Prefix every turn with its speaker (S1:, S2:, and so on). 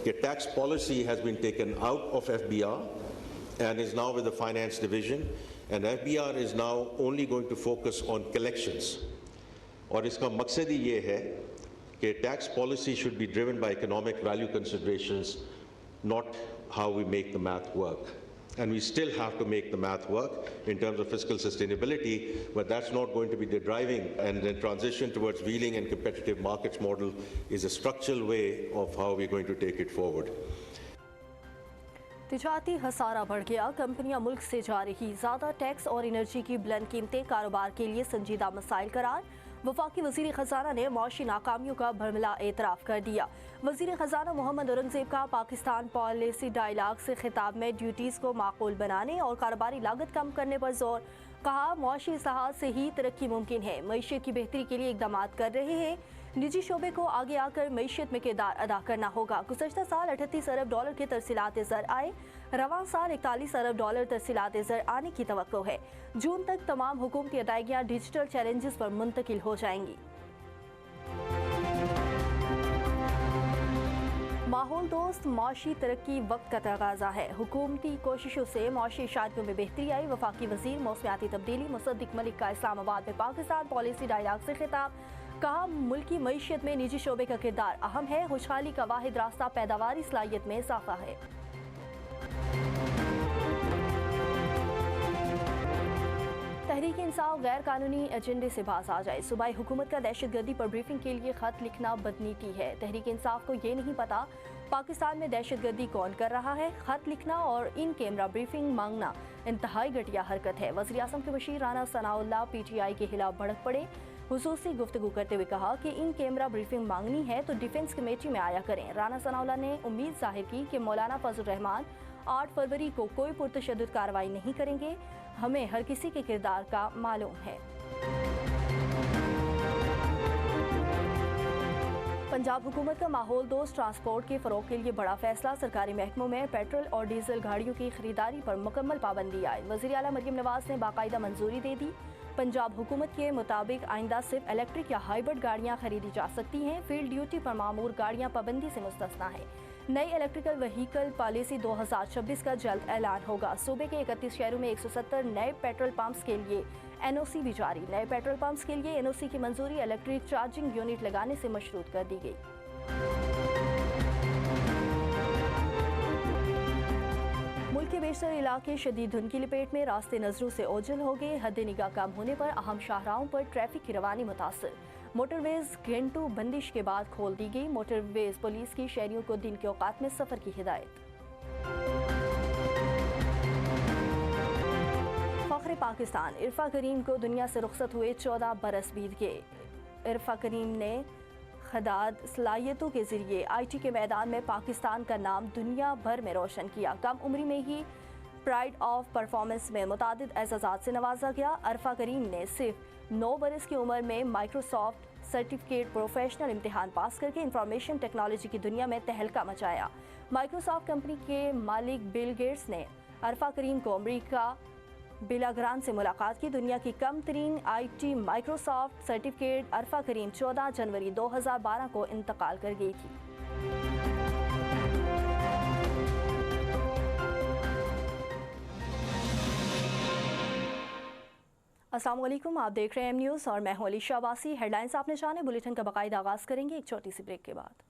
S1: Tax policy has been taken out of FBR and is now with the finance division, and FBR is now only going to focus on collections. اور اس کا مقصد ہی یہ ہے کہ tax policy should be driven by economic value considerations, not how we make the math work. And we still have to make the math work in terms of fiscal sustainability, but that's not going to be the driving. And the transition towards wheeling and competitive markets model is a structural way of how we're going to take it forward.
S2: تجارتی خسارہ بڑھ گیا. کمپنیاں ملک سے جا رہی. زیادہ tax اور انرجی کی بلند قیمتیں کاروبار کے لیے سنجیدہ مسائل قرار. وفاقی وزیر خزانہ نے معاشی ناکامیوں کا بھرملا اعتراف کر دیا. وزیر خزانہ محمد اورنگزیب کا پاکستان پالیسی ڈائیلاگ سے خطاب میں ڈیوٹیز کو معقول بنانے اور کاروباری لاگت کم کرنے پر زور. کہا معاشی اصلاحات سے ہی ترقی ممکن ہے. معیشت کی بہتری کے لیے اقدامات کر رہے ہیں. نجی شعبے کو آگے آ کر معیشت میں کردار ادا کرنا ہوگا. گزشتہ سال 38 ارب ڈالر کے ترسیلات زر آئے. رواں سال 41 ارب ڈالر ترسیلات زر آنے کی توقع ہے. جون تک تمام حکومتی ادائیگیاں ڈیجیٹل چیلنجز پر منتقل ہو جائیں گی. ماحول دوست معاشی ترقی وقت کا تقاضا ہے. حکومتی کوششوں سے معاشی شادیوں میں بہتری آئی. وفاقی وزیر موسمیاتی تبدیلی مصدق ملک کا اسلام آباد میں پاکستان پالیسی ڈائیلاگ سے خطاب. کہا ملکی معیشت میں نجی شعبے کا کردار اہم ہے. خوشحالی کا واحد راستہ پیداواری صلاحیت میں اضافہ ہے. تحریک انصاف غیر قانونی ایجنڈے سے باز آ جائے. صوبائی حکومت کا دہشت گردی پر بریفنگ کے لیے خط لکھنا بدنیتی ہے. تحریک انصاف کو یہ نہیں پتا پاکستان میں دہشت گردی کون کر رہا ہے. خط لکھنا اور ان کیمرہ بریفنگ مانگنا انتہائی گھٹیا حرکت ہے. وزیر اعظم کے مشیر رانا ثناء اللہ پی ٹی آئی کے خلاف بھڑک پڑے. خصوصی گفتگو کرتے ہوئے کہا کہ ان کیمرہ بریفنگ مانگنی ہے تو ڈیفنس کمیٹی میں آیا کریں. رانا ثناء اللہ نے امید ظاہر کی کہ مولانا فضل الرحمان 8 فروری کو کوئی پرتشدد کارروائی نہیں کریں گے. ہمیں ہر کسی کے کردار کا معلوم ہے. پنجاب حکومت کا ماحول دوست ٹرانسپورٹ کے فروغ کے لیے بڑا فیصلہ. سرکاری محکموں میں پیٹرول اور ڈیزل گاڑیوں کی خریداری پر مکمل پابندی عائد. وزیر اعلیٰ مریم نواز نے باقاعدہ منظوری دے دی. پنجاب حکومت کے مطابق آئندہ صرف الیکٹرک یا ہائیبرڈ گاڑیاں خریدی جا سکتی ہیں. فیلڈ ڈیوٹی پر معمور گاڑیاں پابندی سے مستثنیٰ ہیں. نئی الیکٹریکل وہیکل پالیسی 2026 کا جلد اعلان ہوگا. صوبے کے 31 شہروں میں 170 نئے پیٹرول پمپس کے لیے این او سی بھی جاری. نئے پیٹرول پمپس کے لیے این او سی کی منظوری الیکٹرک چارجنگ یونٹ لگانے سے مشروط کر دی گئی. ملک کے بیشتر علاقے شدید دھند کی لپیٹ میں. راستے نظروں سے اوجھل ہو گئے. حد نگاہ کم ہونے پر اہم شاہراہوں پر ٹریفک کی روانی متاثر. موٹر ویز گھنٹوں بندش کے بعد کھول دی گئی. موٹر ویز پولیس کی شہریوں کو دن کے اوقات میں سفر کی ہدایت. فخر پاکستان عرفہ کریم کو دنیا سے رخصت ہوئے 14 برس بیت گئے. عرفہ کریم نے خداد صلاحیتوں کے ذریعے آئی ٹی کے میدان میں پاکستان کا نام دنیا بھر میں روشن کیا. کم عمری میں ہی پرائڈ آف پرفارمنس میں متعدد اعزازات سے نوازا گیا. عرفہ کریم نے صرف 9 برس کی عمر میں مائکروسافٹ سرٹیفکیٹ پروفیشنل امتحان پاس کر کے انفارمیشن ٹیکنالوجی کی دنیا میں تہلکہ مچایا. مائکروسافٹ کمپنی کے مالک بل گیٹس نے عرفہ کریم کو امریکہ بلاگران سے ملاقات کی. دنیا کی کم ترین IT Microsoft certificate Arfa Karim 14 جنوری 2012 کو انتقال کر گئی تھی. السلام علیکم، آپ دیکھ رہے ہیں ایم نیوز اور میں ہوں علیشہ عباسی. ہیڈ لائنز آپ نے جانے. بلیٹن کا باقاعدہ آغاز کریں گے ایک چھوٹی سی بریک کے بعد.